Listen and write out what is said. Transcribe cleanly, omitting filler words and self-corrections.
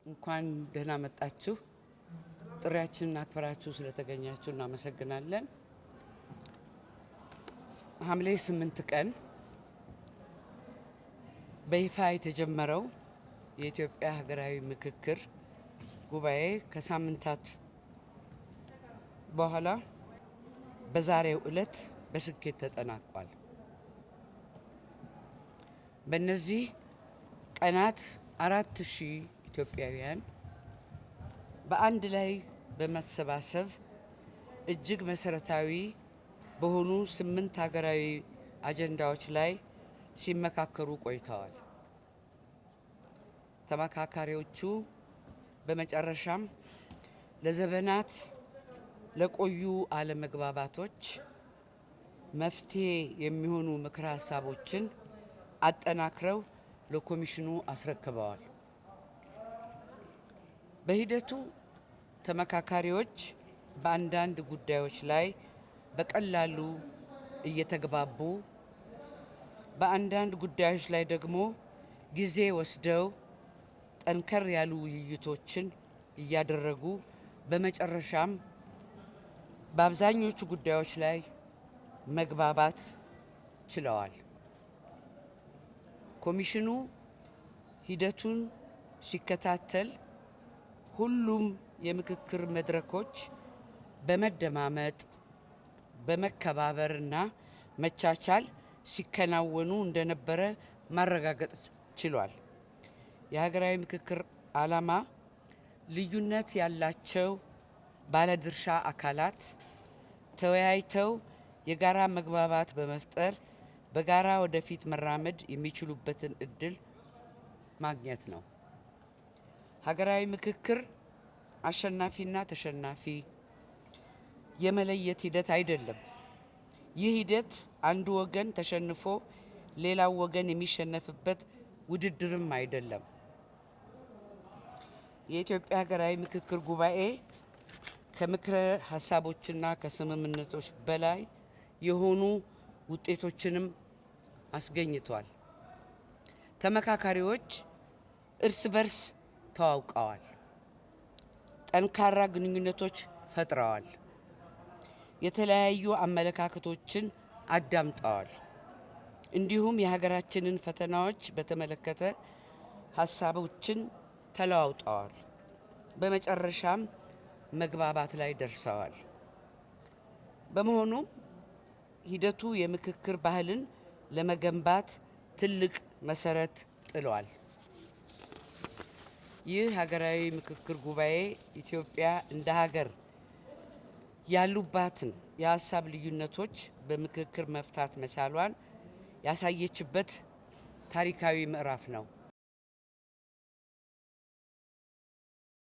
እንኳን ደህና መጣችሁ። ጥሪያችንን አክብራችሁ ስለተገኛችሁ እናመሰግናለን። ሐምሌ 8 ቀን በይፋ የተጀመረው የኢትዮጵያ ሀገራዊ ምክክር ጉባኤ ከሳምንታት በኋላ በዛሬው ዕለት በስኬት ተጠናቋል። በእነዚህ ቀናት 4000 ኢትዮጵያውያን በአንድ ላይ በመሰባሰብ እጅግ መሰረታዊ በሆኑ 8 ሀገራዊ አጀንዳዎች ላይ ሲመካከሩ ቆይተዋል። ተመካካሪዎቹ በመጨረሻም ለዘመናት ለቆዩ አለመግባባቶች መፍትሄ የሚሆኑ ምክረ ሀሳቦችን አጠናክረው ለኮሚሽኑ አስረክበዋል። በሂደቱ ተመካካሪዎች በአንዳንድ ጉዳዮች ላይ በቀላሉ እየተግባቡ፣ በአንዳንድ ጉዳዮች ላይ ደግሞ ጊዜ ወስደው ጠንከር ያሉ ውይይቶችን እያደረጉ በመጨረሻም በአብዛኞቹ ጉዳዮች ላይ መግባባት ችለዋል። ኮሚሽኑ ሂደቱን ሲከታተል ሁሉም የምክክር መድረኮች በመደማመጥ በመከባበርና መቻቻል ሲከናወኑ እንደነበረ ማረጋገጥ ችሏል። የሀገራዊ ምክክር ዓላማ ልዩነት ያላቸው ባለድርሻ አካላት ተወያይተው የጋራ መግባባት በመፍጠር በጋራ ወደፊት መራመድ የሚችሉበትን እድል ማግኘት ነው። ሀገራዊ ምክክር አሸናፊና ተሸናፊ የመለየት ሂደት አይደለም። ይህ ሂደት አንዱ ወገን ተሸንፎ ሌላው ወገን የሚሸነፍበት ውድድርም አይደለም። የኢትዮጵያ ሀገራዊ ምክክር ጉባኤ ከምክረ ሀሳቦችና ከስምምነቶች በላይ የሆኑ ውጤቶችንም አስገኝቷል። ተመካካሪዎች እርስ በርስ ተዋውቀዋል፣ ጠንካራ ግንኙነቶች ፈጥረዋል፣ የተለያዩ አመለካከቶችን አዳምጠዋል። እንዲሁም የሀገራችንን ፈተናዎች በተመለከተ ሀሳቦችን ተለዋውጠዋል። በመጨረሻም መግባባት ላይ ደርሰዋል። በመሆኑም ሂደቱ የምክክር ባህልን ለመገንባት ትልቅ መሰረት ጥሏል። ይህ ሀገራዊ ምክክር ጉባኤ ኢትዮጵያ እንደ ሀገር ያሉባትን የሀሳብ ልዩነቶች በምክክር መፍታት መቻሏን ያሳየችበት ታሪካዊ ምዕራፍ ነው።